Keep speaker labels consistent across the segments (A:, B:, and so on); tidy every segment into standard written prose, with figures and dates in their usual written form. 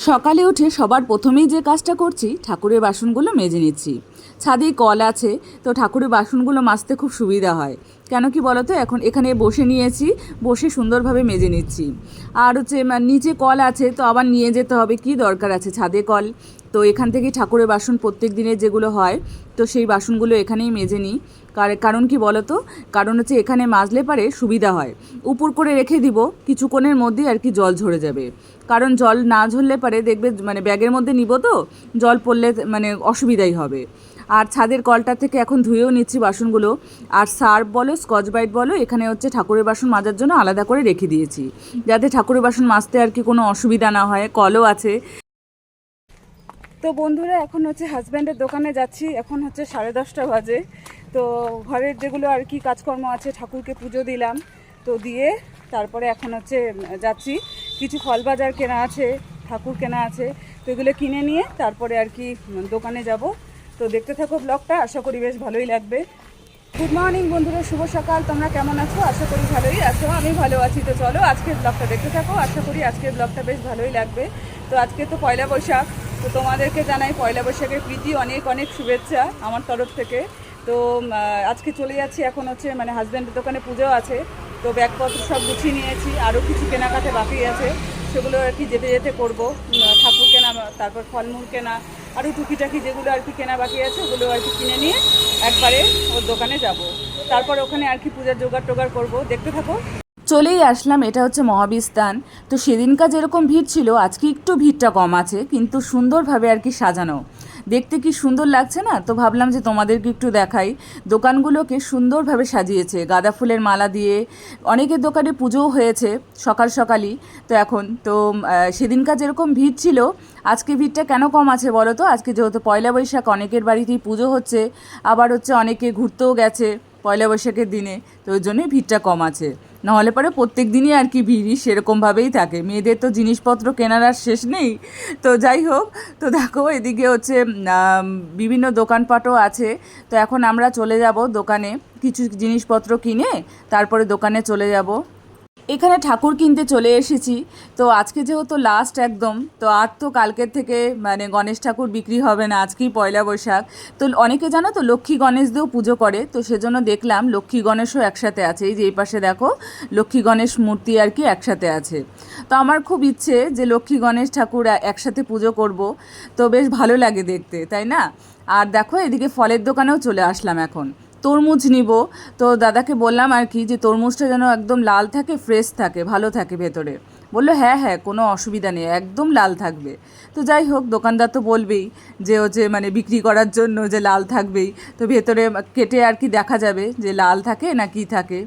A: সকালে উঠে সবার প্রথমেই যে কাজটা করছি ঠাকুরের বাসনগুলো মেজে নিচ্ছি। ছাদে কল আছে, তো ঠাকুরের বাসনগুলো মাজতে খুব সুবিধা হয়। কেন কি বলো তো, এখন এখানে বসে নিয়েছি, বসে সুন্দরভাবে মেজে নিচ্ছি। আর হচ্ছে নিচে কল আছে, তো আবার নিয়ে যেতে হবে, কি দরকার আছে ছাদে কল। তো এখান থেকেই ঠাকুরের বাসন প্রত্যেক দিনের যেগুলো হয়, তো সেই বাসনগুলো এখানেই মেজে নিই। কারণ কি বলো তো, কারণ হচ্ছে এখানে মাজলে পারে সুবিধা হয়। উপর করে রেখে দিব, কিছুক্ষণের মধ্যেই আর কি জল ঝরে যাবে। কারণ জল না ঝরলে পারে দেখবে ব্যাগের মধ্যে নিব, তো জল পড়লে অসুবিধাই হবে। আর ছাদের কলটা থেকে এখন ধুয়েও নিচ্ছি বাসনগুলো। আর সার্ফ বলো, স্কচ ব্রাইট বলো, এখানে হচ্ছে ঠাকুরের বাসন মাজার জন্য আলাদা করে রেখে দিয়েছি, যাতে ঠাকুরের বাসন মাজতে আর কি কোনো অসুবিধা না হয়। কলও আছে। তো বন্ধুরা, এখন হচ্ছে হাজব্যান্ডের দোকানে যাচ্ছি। এখন হচ্ছে 10:30 বাজে। তো ঘরের যেগুলো আর কি কাজকর্ম আছে, ঠাকুরকে পুজো দিলাম, তো দিয়ে তারপরে এখন হচ্ছে যাচ্ছি। কিছু ফল বাজার কেনা আছে, ঠাকুর কেনা আছে, তো এগুলো কিনে নিয়ে তারপরে আর কি দোকানে যাব। তো দেখতে থাকো ব্লগটা, আশা করি বেশ ভালোই লাগবে। গুড মর্নিং বন্ধুরা, শুভ সকাল। তোমরা কেমন আছো? আশা করি ভালোই আছো, আমি ভালো আছি। তো চলো আজকের ব্লগটা দেখতে থাকো, আশা করি আজকের ব্লগটা বেশ ভালোই লাগবে। তো আজকে তো পয়লা বৈশাখ, তো তোমাদেরকে জানাই পয়লা বৈশাখের প্রীতি, অনেক অনেক শুভেচ্ছা আমার তরফ থেকে। তো আজকে চলে যাচ্ছি, এখন হচ্ছে হাজব্যান্ডের দোকানে পুজো আছে, তো ব্যাগপত্র সব গুছিয়ে নিয়েছি। আরও কিছু কেনাকাটা বাকি আছে, সেগুলো আর কি যেতে যেতে করবো। ঠাকুর কেনা, তারপর ফলমূল কেনা, আরও টুকিটাকি যেগুলো আর কি কেনা বাকি আছে, ওগুলো আর কি কিনে নিয়ে একবারে ওর দোকানে যাব। তারপর ওখানে আর কি পূজার জোগাড় টোগাড় করবো, দেখতে থাকো। চলেই আসলাম, এটা হচ্ছে মহাবীর স্থান। তো সেদিনকার যেরকম ভিড় ছিল, আজকে একটু ভিড়টা কম আছে, কিন্তু সুন্দরভাবে আর কি সাজানো। দেখতে কি সুন্দর লাগছে না? তো ভাবলাম যে তোমাদেরকে একটু দেখাই। দোকানগুলোকে সুন্দরভাবে সাজিয়েছে গাঁদা ফুলের মালা দিয়ে। অনেকের দোকানে পুজোও হয়েছে সকাল সকালই। তো এখন তো সেদিনকার যেরকম ভিড় ছিল, আজকে ভিড়টা কেন কম আছে বলো তো? আজকে যেহেতু পয়লা বৈশাখ, অনেকের বাড়িতেই পুজো হচ্ছে, আবার হচ্ছে অনেকে ঘুরতেও গেছে পয়লা বৈশাখের দিনে, তো ওই জন্যই ভিড়টা কম আছে। নাহলে পরে প্রত্যেক দিনই আর কি ভিড়ই সেরকমভাবেই থাকে। মেয়েদের তো জিনিসপত্র কেনার আর শেষ নেই। তো যাই হোক, তো দেখো এদিকে হচ্ছে বিভিন্ন দোকানপাটও আছে। তো এখন আমরা চলে যাব দোকানে, কিছু জিনিসপত্র কিনে তারপরে দোকানে চলে যাব। এখানে ঠাকুর কিনতে চলে এসেছি। তো আজকে যেহেতু লাস্ট একদম, তো আর তো কালকের থেকে গণেশ ঠাকুর বিক্রি হবে না, আজকেই পয়লা বৈশাখ। তো অনেকে জানো তো লক্ষ্মী গণেশ দিয়েও পুজো করে, তো সেজন্য দেখলাম লক্ষ্মী গণেশও একসাথে আছে। এই যে এই পাশে দেখো, লক্ষ্মী গণেশ মূর্তি আর কি একসাথে আছে। তো আমার খুব ইচ্ছে যে লক্ষ্মী গণেশ ঠাকুর একসাথে পুজো করব, তো বেশ ভালো লাগে দেখতে, তাই না? আর দেখো এদিকে ফলের দোকানেও চলে আসলাম এখন। তরমুজ নিব। তো দাদাকে বললাম আর কি যে তরমুজটা যেন একদম লাল থাকে, ফ্রেশ থাকে, ভালো থাকে ভেতরে। বললো হ্যাঁ হ্যাঁ, কোনো অসুবিধা নেই, একদম লাল থাকবে। তো যাই হোক, দোকানদার তো বলবেই যে হচ্ছে বিক্রি করার জন্য যে লাল থাকবেই। তো ভেতরে কেটে আর কি দেখা যাবে যে লাল থাকে না কি থাকে।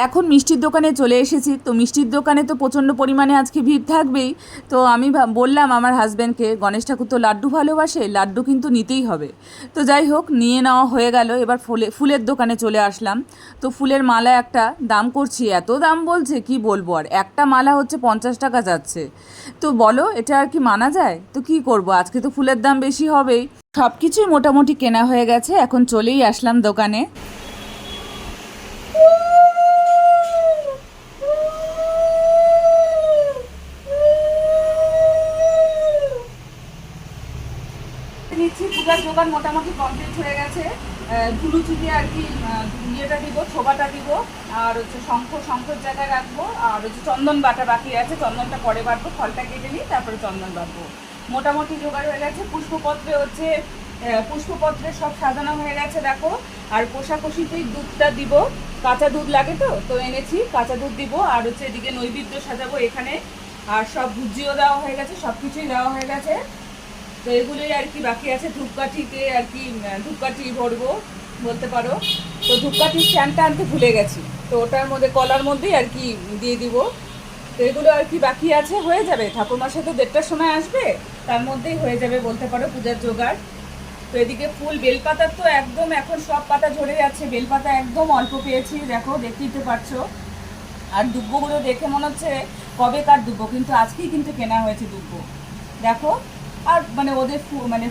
A: এখন মিষ্টির দোকানে চলে এসেছি। তো মিষ্টির দোকানে তো প্রচণ্ড পরিমাণে আজকে ভিড় থাকবেই। তো আমি বললাম আমার হাজব্যান্ডকে, গণেশ ঠাকুর তো লাড্ডু ভালোবাসে, লাড্ডু কিন্তু নিতেই হবে। তো যাই হোক, নিয়ে নেওয়া হয়ে গেল। এবার ফুলের দোকানে চলে আসলাম। তো ফুলের মালা একটা দাম করছি, এত দাম বলছে কি বলবো। আর একটা মালা হচ্ছে 50 টাকা যাচ্ছে। তো বলো এটা আর কি মানা যায়? তো কি করব, আজকে তো ফুলের দাম বেশি হবেই। সব কিছুই মোটামুটি কেনা হয়ে গেছে, এখন চলেই আসলাম দোকানে। নিচ্ছি, পূজার জোগাড় মোটামুটি কমপ্লিট হয়ে গেছে। ধুলু চুকে আর কি ইয়েটা দিব, ছোবাটা দিব, আর হচ্ছে শঙ্খর জায়গায় রাখবো, আর হচ্ছে চন্দন বাটা বাকি আছে, চন্দনটা পরে বাটবো, ফলটা কেটে নিই তারপরে চন্দন বাটবো। মোটামুটি জোগাড় হয়ে গেছে। পুষ্পপত্রে সব সাজানো হয়ে গেছে দেখো। আর কোষাকুষিতেই দুধটা দিব, কাঁচা দুধ লাগে, তো এনেছি কাঁচা দুধ দিব। আর হচ্ছে এদিকে নৈবেদ্য সাজাবো এখানে। আর সব ভুজিও দেওয়া হয়ে গেছে, সব কিছুই দেওয়া হয়ে গেছে। তো এগুলোই আর কি বাকি আছে। ধূপকাঠিতে আর কি ধূপকাঠি ভরবো বলতে পারো। তো ধূপকাঠির স্ট্যান্ডটা আনতে ভুলে গেছি, তো ওটার মধ্যে কলার মধ্যেই আর কি দিয়ে দিব। তো এগুলো আর কি বাকি আছে, হয়ে যাবে। ঠাকুরমার সাথে 1:30টার সময় আসবে, তার মধ্যেই হয়ে যাবে বলতে পারো পূজার জোগাড়। তো এদিকে ফুল, বেলপাতার তো একদম এখন সব পাতা ঝরে যাচ্ছে, বেলপাতা একদম অল্প পেয়েছি, দেখো দেখতেই তো পারছো। আর দুব্বগুলো দেখে মনে হচ্ছে কবেকার দুব্বো, কিন্তু আজকেই কিন্তু কেনা হয়েছে দুব্বো, দেখো। আর ওদের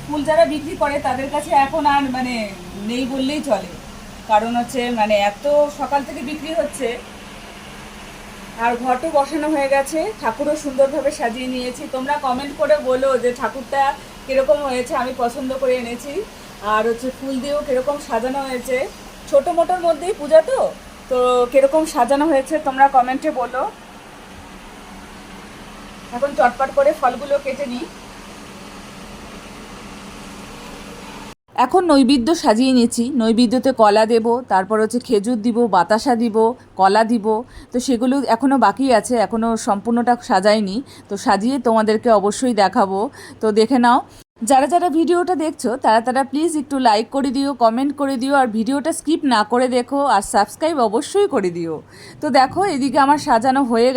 A: ফুল যারা বিক্রি করে তাদের কাছে এখন আর নেই বললেই চলে। কারণ হচ্ছে এত সকাল থেকে বিক্রি হচ্ছে। আর ঘটও বসানো হয়ে গেছে, ঠাকুরও সুন্দরভাবে সাজিয়ে নিয়েছি। তোমরা কমেন্ট করে বলো যে ঠাকুরটা কীরকম হয়েছে, আমি পছন্দ করে এনেছি। আর হচ্ছে ফুল দিয়েও কীরকম সাজানো হয়েছে, ছোটো মোটোর মধ্যেই পূজা তো তো কীরকম সাজানো হয়েছে তোমরা কমেন্টে বলো। এখন চটপট করে ফলগুলো কেটে নিই। এখন নৈবেদ্য সাজিয়ে নিয়েছি, নৈবেদ্যতে কলা দেব, তারপর হচ্ছে খেজুর দিব, বাতাসা দিব, কলা দিব। তো সেগুলো এখনও বাকি আছে, এখনও সম্পূর্ণটা সাজাইনি। তো সাজিয়ে তোমাদেরকে অবশ্যই দেখাবো, তো দেখে নাও। যারা যারা ভিডিওটা দেখছো তারা তারা প্লিজ একটু লাইক করে দিও, কমেন্ট করে দিও, আর ভিডিওটা স্কিপ না করে দেখো, আর সাবস্ক্রাইব অবশ্যই করে দিও। তো দেখো এদিকে আমার সাজানো হয়ে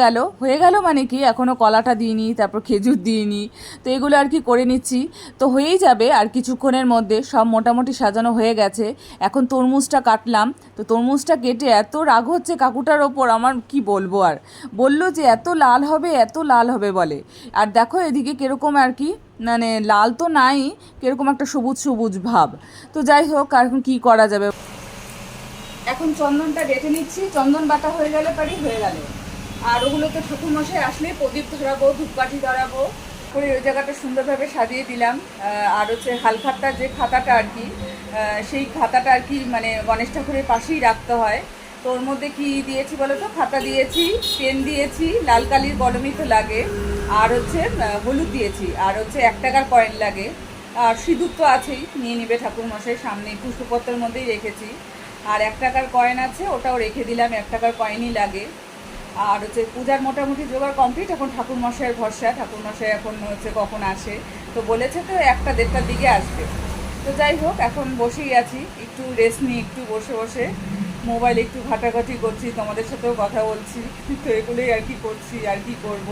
A: গেল মানে কি, এখনও কলাটা দিইনি, তারপর খেজুর দিইনি। তো এগুলো আর কি করে নিচ্ছি, তো হয়েই যাবে আর কিছুক্ষণের মধ্যে। সব মোটামুটি সাজানো হয়ে গেছে। এখন তরমুজটা কাটলাম, তো তরমুজটা কেটে এত রাগ হচ্ছে কাকুটার ওপর, আমার কি বলবো আর। বললো যে এত লাল হবে, এত লাল হবে বলে। আর দেখো এদিকে কীরকম আর কি, মানে লাল তো নাই, কীরকম একটা সবুজ সবুজ ভাব। তো যাই হোক, আর এখন কী করা যাবে। এখন চন্দনটা বেটে নিচ্ছি, চন্দন বাটা হয়ে গেলে পারি হয়ে গেল। আর ওগুলোতে ঠাকুরমশাই আসলে প্রদীপ ধরাবো, ধূপকাঠি ধরাবো করে ওই জায়গাটা সুন্দরভাবে সাজিয়ে দিলাম। আর হচ্ছে হালখাতার যে খাতাটা আর কি, সেই খাতাটা আর কি মানে গণেশ ঠাকুরের পাশেই রাখতে হয়। তো ওর মধ্যে কি দিয়েছি বলো তো, খাতা দিয়েছি, পেন দিয়েছি, লাল কালির কলমই তো লাগে, আর হচ্ছে হলুদ দিয়েছি, আর হচ্ছে 1 টাকার কয়েন লাগে, আর সিঁদুর তো আছেই, নিয়ে নিবে ঠাকুরমশাই সামনে, পুষ্পপত্রের মধ্যেই রেখেছি। আর 1 টাকার কয়েন আছে, ওটাও রেখে দিলাম, 1 টাকার কয়েনই লাগে। আর হচ্ছে পূজার মোটামুটি জোগাড় কমপ্লিট। এখন ঠাকুরমশাইয়ের ভরসা, ঠাকুরমশাই এখন হচ্ছে কখন আসে, তো বলেছে তো 1টা 1:30টার দিকে আসবে। তো যাই হোক, এখন বসেই আছি, একটু রেস্ট নিই, একটু বসে বসে মোবাইল একটু ঘাটাঘাটি করছি, তোমাদের সাথেও কথা বলছি। তো এগুলোই আর কি করছি, আর কি করব।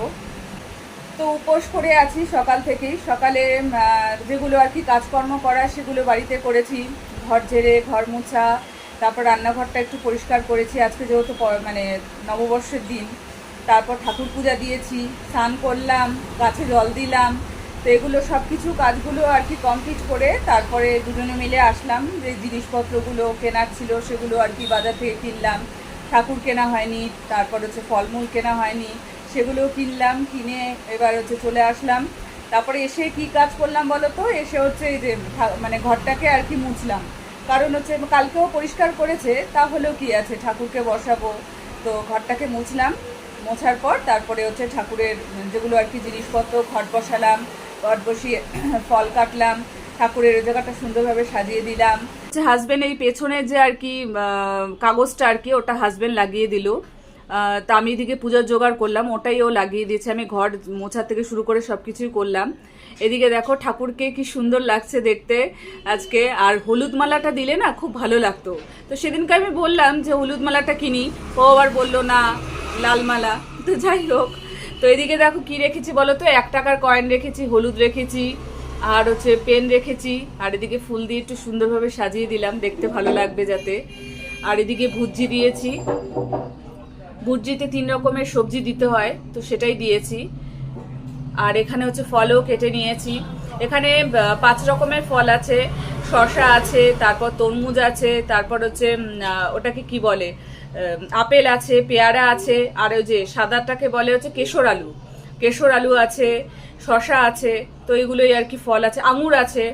A: তো উপোস করে আছি সকাল থেকেই। সকালে যেগুলো আর কি কাজকর্ম করা সেগুলো বাড়িতে করেছি, ঘর ঝেড়ে, ঘর মোছা, তারপর রান্নাঘরটা একটু পরিষ্কার করেছি, আজকে যেহেতু মানে নববর্ষের দিন। তারপর ঠাকুর পূজা দিয়েছি, স্নান করলাম, গাছে জল দিলাম। তো এগুলো সব কিছু কাজগুলো আর কি কমপ্লিট করে তারপরে দুজনে মিলে আসলাম, যে জিনিসপত্রগুলো কেনার ছিল সেগুলো আর কি বাজার থেকে কিনলাম। ঠাকুর কেনা হয়নি, তারপর হচ্ছে ফলমূল কেনা হয়নি, সেগুলোও কিনলাম, কিনে এবার হচ্ছে চলে আসলাম। তারপরে এসে কি কাজ করলাম বলো তো, এসে হচ্ছে এই যে মানে ঘরটাকে আর কি মুছলাম। কারণ হচ্ছে কালকেও পরিষ্কার করেছে, তাহলেও কি আছে, ঠাকুরকে বসাবো, তো ঘরটাকে মুছলাম। মোছার পর তারপরে হচ্ছে ঠাকুরের যেগুলো আর কি জিনিসপত্র, ঘট বসালাম, ঘট বসিয়ে ফল কাটলাম, ঠাকুরের ওই জায়গাটা সুন্দরভাবে সাজিয়ে দিলাম। হাজবেন্ড এই পেছনের যে আর কি কাগজটা আর কি, ওটা হাজবেন্ড লাগিয়ে দিল। তা আমি এদিকে পূজার জোগাড় করলাম, ওটাই ও লাগিয়ে দিয়েছে। আমি ঘর মোছা থেকে শুরু করে সব কিছুই করলাম। এদিকে দেখো ঠাকুরকে কি সুন্দর লাগছে দেখতে আজকে। আর হলুদ মালাটা দিলে না খুব ভালো লাগতো। তো সেদিনকে আমি বললাম যে হলুদ মালাটা কিনি, ও আবার বললো না লাল মালা। তো যাই হোক, তো এদিকে দেখো কি রেখেছি বলো তো, 1 টাকার কয়েন রেখেছি, হলুদ রেখেছি, আর হচ্ছে পেন রেখেছি। আর এদিকে ফুল দিয়ে একটু সুন্দরভাবে সাজিয়ে দিলাম, দেখতে ভালো লাগবে যাতে। আর এদিকে ভুজি দিয়েছি, ভুজিতে 3 রকমের সবজি দিতে হয়, তো সেটাই দিয়েছি। আর এখানে হচ্ছে ফলও কেটে নিয়েছি। এখানে 5 রকমের ফল আছে, শসা আছে, তারপর তরমুজ আছে, তারপর হচ্ছে ওটাকে কি বলে, আপেল আছে, পেয়ারা আছে, আর ওই যে সাদাটাকে বলে হচ্ছে কেশর আলু আছে, শসা আছে। তো এগুলোই আর কি ফল আছে, আঙুর আছে।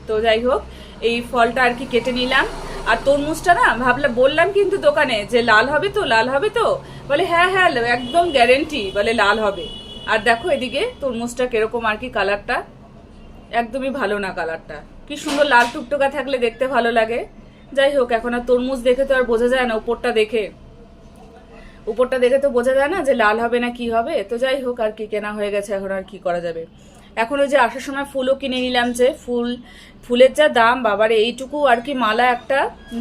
A: তো যাই হোক, এই ফলটা আর কি কেটে নিলাম। আর তরমুজটা না বললাম কিন্তু দোকানে যে লাল হবে তো, বলে হ্যাঁ হ্যাঁ একদম গ্যারেন্টি, বলে লাল হবে। আর দেখো এদিকে তরমুজটা কিরকম আর কি, কালারটা একদমই ভালো না, কালারটা কি সুন্দর লাল টুকটুকা থাকলে দেখতে ভালো লাগে। যাই হোক, এখন আর তরমুজ দেখে তো আর বোঝা যায় না, উপরটা দেখে তো বোঝা যায় না যে লাল হবে না কি হবে। তো যাই হোক, আর কি কেনা হয়ে গেছে, এখন আর কি করা যাবে। এখন ওই যে আসার সময় ফুলও কিনে নিলাম, যে ফুলের যা দাম বাবারে, এইটুকু আর কি মালা একটা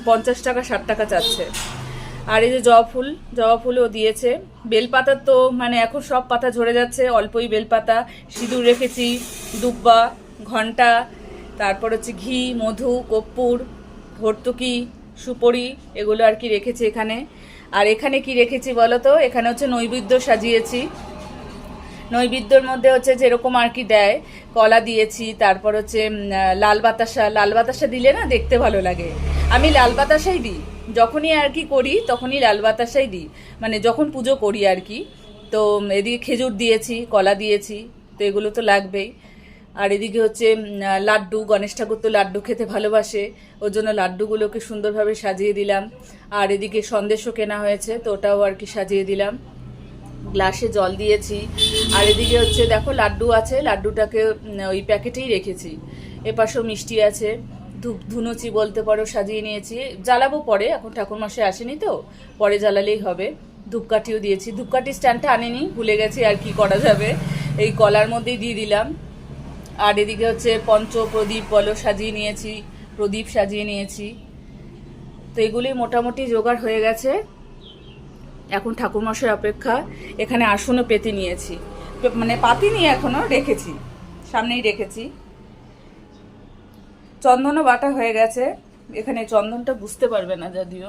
A: 50 টাকা 60 টাকা চাচ্ছে। আর এই যে জবা ফুলও দিয়েছে। বেলপাতার তো মানে এখন সব পাতা ঝরে যাচ্ছে, অল্পই বেলপাতা। সিঁদুর রেখেছি, দুব্বা, ঘন্টা, তারপর হচ্ছে ঘি, মধু, কর্পূর, ভর্তুকি, সুপরি, এগুলো আর কি রেখেছি এখানে। আর এখানে কি রেখেছি বলো তো, এখানে হচ্ছে নৈবেদ্য সাজিয়েছি। নৈবেদ্যর মধ্যে হচ্ছে যেরকম আর কি দেয়, কলা দিয়েছি, তারপর হচ্ছে লাল বাতাসা দিলে না দেখতে ভালো লাগে। আমি লাল বাতাসাই দিই, যখনই আর কি করি তখনই লাল বাতাসাই দিই, মানে যখন পুজো করি আর কি। তো এদিকে খেজুর দিয়েছি, কলা দিয়েছি, তো এগুলো তো লাগবেই। আর এদিকে হচ্ছে লাড্ডু, গণেশ ঠাকুর তো লাড্ডু খেতে ভালোবাসে, ওর জন্য লাড্ডুগুলোকে সুন্দরভাবে সাজিয়ে দিলাম। আর এদিকে সন্দেশও কেনা হয়েছে, তো ওটাও আর কি সাজিয়ে দিলাম। গ্লাসে জল দিয়েছি। আর এদিকে হচ্ছে দেখো লাড্ডু আছে, লাড্ডুটাকে ওই প্যাকেটেই রেখেছি। এপাশেও মিষ্টি আছে, ধুনুচি বলতে পারো সাজিয়ে নিয়েছি। জ্বালাবো পরে, এখন ঠাকুরমশাই আসেনি তো, পরে জ্বালালেই হবে। ধূপকাঠিও দিয়েছি, ধূপকাঠি স্ট্যান্ডটা আনেনি, ভুলে গেছি, আর কি করা যাবে, এই কলার মধ্যেই দিয়ে দিলাম। আর এদিকে হচ্ছে পঞ্চ প্রদীপ বলো সাজিয়ে নিয়েছি, প্রদীপ সাজিয়ে নিয়েছি। তো এগুলি মোটামুটি জোগাড় হয়ে গেছে। এখন ঠাকুরমশাই অপেক্ষা। এখানে আসনও পেতে নিয়েছি, মানে পাতিনি এখনো, রেখেছি, সামনেই রেখেছি। চন্দনও বাটা হয়ে গেছে, এখানে চন্দনটা বুঝতে পারবে না যদিও।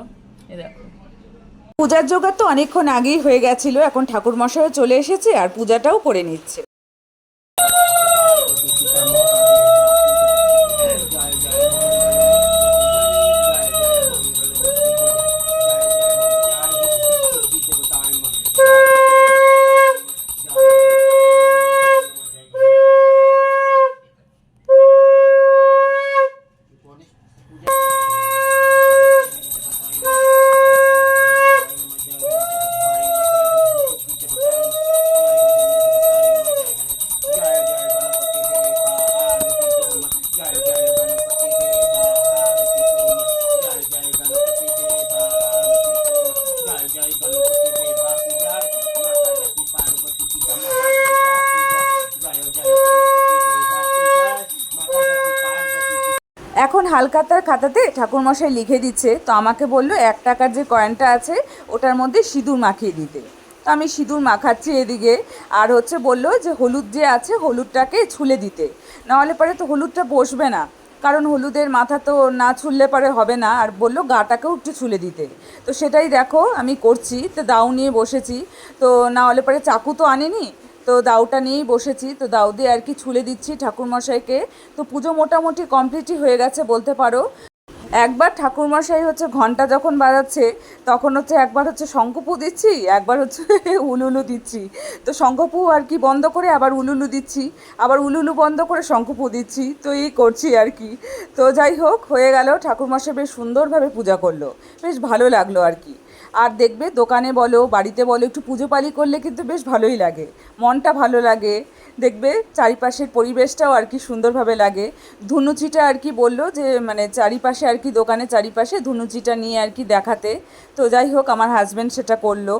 A: এ দেখো পূজার জোগাড় তো অনেকক্ষণ আগেই হয়ে গেছিল, এখন ঠাকুরমশাইও চলে এসেছে আর পূজাটাও করে নিচ্ছে। এখন হালখাতার খাতাতে ঠাকুরমশাই লিখে দিচ্ছে, তো আমাকে বললো 1 টাকার যে কয়েনটা আছে ওটার মধ্যে সিঁদুর মাখিয়ে দিতে। তো আমি সিঁদুর মাখাচ্ছি এদিকে। আর হচ্ছে বললো যে হলুদ যে আছে হলুদটাকে ছুলে দিতে, নাহলে পরে তো হলুদটা বসবে না, কারণ হলুদের মাথা তো না ছুললে পরে হবে না। আর বললো গাটাকেও একটু ছুলে দিতে, তো সেটাই দেখো আমি করছি। তো দাউ নিয়ে বসেছি, তো না হলে পরে চাকু তো আনিনি, তো দাউটা নিয়েই বসেছি। তো দাউ দিয়ে আর কি ছুলে দিচ্ছি ঠাকুরমশাইকে। তো পুজো মোটামুটি কমপ্লিটই হয়ে গেছে বলতে পারো। একবার ঠাকুরমশাই হচ্ছে ঘন্টা যখন বাজাচ্ছে তখন হচ্ছে একবার হচ্ছে শঙ্খপু দিচ্ছি, একবার হচ্ছে উলুলু দিচ্ছি। তো শঙ্খপু আর কি বন্ধ করে আবার উলুলু দিচ্ছি, আবার উলুলু বন্ধ করে শঙ্খপু দিচ্ছি, তো এই করছি আর কি। তো যাই হোক, হয়ে গেল, ঠাকুরমশাই বেশ সুন্দরভাবে পূজা করলো, বেশ ভালো লাগলো আর কি। আর দেখবে দোকানে বলো বাড়িতে বলো একটু পুজো পালি করলে কিন্তু বেশ ভালোই লাগে, মনটা ভালো লাগে। দেখবে চারিপাশের পরিবেশটাও আর কি সুন্দরভাবে লাগে। ধুনুচিটা আর কি বললো যে মানে চারিপাশে আর কি দোকানে চারিপাশে ধুনুচিটা নিয়ে আর কি দেখাতে। তো যাই হোক আমার হাজব্যান্ড সেটা করলো,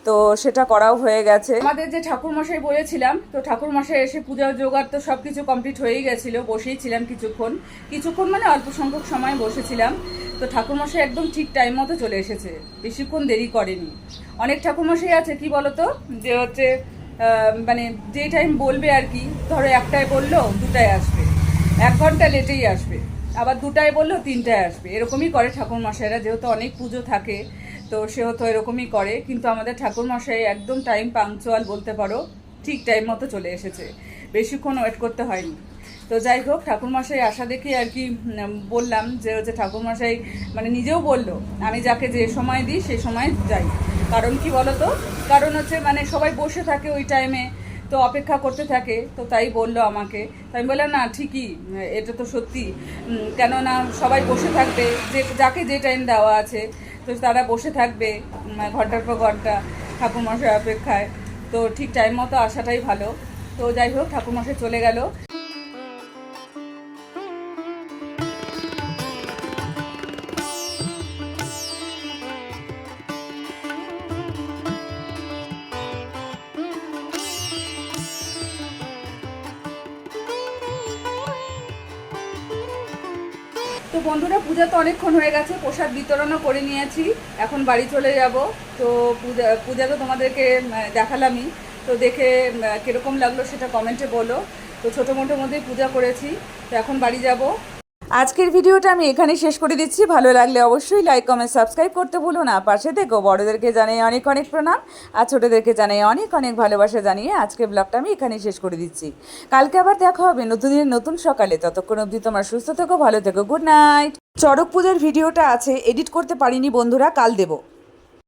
A: তো সেটা করাও হয়ে গেছে। আমাদের যে ঠাকুরমশাই বলেছিলাম, তো ঠাকুরমশাই এসে পূজার জোগাড় তো সব কিছু কমপ্লিট হয়েই গেছিলো, বসেই ছিলাম কিছুক্ষণ, কিছুক্ষণ মানে অল্প সংখ্যক সময় বসেছিলাম। তো ঠাকুরমশাই একদম ঠিক টাইম মতো চলে এসেছে, বেশিক্ষণ দেরি করেনি। অনেক ঠাকুরমশাই আছে কি বলতো, যে হচ্ছে মানে যে টাইম বলবে আর কি, ধরো 1টায় বললো 2টায় আসবে, 1 ঘন্টা লেটেই আসবে, আবার 2টায় বললো 3টায় আসবে, এরকমই করে ঠাকুরমশাইরা, যেহেতু অনেক পুজো থাকে তো সেহেতু এরকমই করে। কিন্তু আমাদের ঠাকুরমশাই একদম টাইম পাংচুয়াল বলতে পারো, ঠিক টাইম মতো চলে এসেছে, বেশিক্ষণ ওয়েট করতে হয়নি। তো যাই হোক ঠাকুরমশাই আসা দেখে আর কি বললাম যে হচ্ছে ঠাকুরমশাই মানে নিজেও বললো আমি যাকে যে সময় দিই সেই সময় যাই, কারণ কি বলো তো, কারণ হচ্ছে মানে সবাই বসে থাকে ওই টাইমে, তো অপেক্ষা করতে থাকে, তো তাই বললো আমাকে। তো আমি বললাম না ঠিকই, এটা তো সত্যি, কেননা সবাই বসে থাকবে, যে যাকে যে টাইম দেওয়া আছে তো তারা বসে থাকবে ঘন্টার পর ঘন্টা ঠাকুরমশাই অপেক্ষায়, তো ঠিক টাইম মতো আসাটাই ভালো। তো যাই হোক ঠাকুরমশাই চলে গেল। তো বন্ধুরা পূজা তো অনেকক্ষণ হয়ে গেছে, প্রসাদ বিতরণও করে নিয়েছি, এখন বাড়ি চলে যাব। তো পূজা তো তোমাদেরকে দেখালামই, তো দেখে কীরকম লাগলো সেটা কমেন্টে বলো। তো ছোটো মোটোর মধ্যেই পূজা করেছি, তো এখন বাড়ি যাব। আজকের ভিডিওটা আমি এখানেই শেষ করে দিচ্ছি। ভালো লাগলে অবশ্যই লাইক কমেন্ট সাবস্ক্রাইব করতে ভুলো না, পাশে থেকো। বড়োদেরকে জানাই অনেক অনেক প্রণাম, আর ছোটোদেরকে জানাই অনেক অনেক ভালোবাসা জানিয়ে আজকের ব্লগটা আমি এখানেই শেষ করে দিচ্ছি। কালকে আবার দেখা হবে নতুন দিনের নতুন সকালে, ততক্ষণ অবধি তোমার সুস্থ থেকো, ভালো থেকো, গুড নাইট। চড়ক পুজোর ভিডিওটা আছে, এডিট করতে পারিনি বন্ধুরা, কাল দেবো।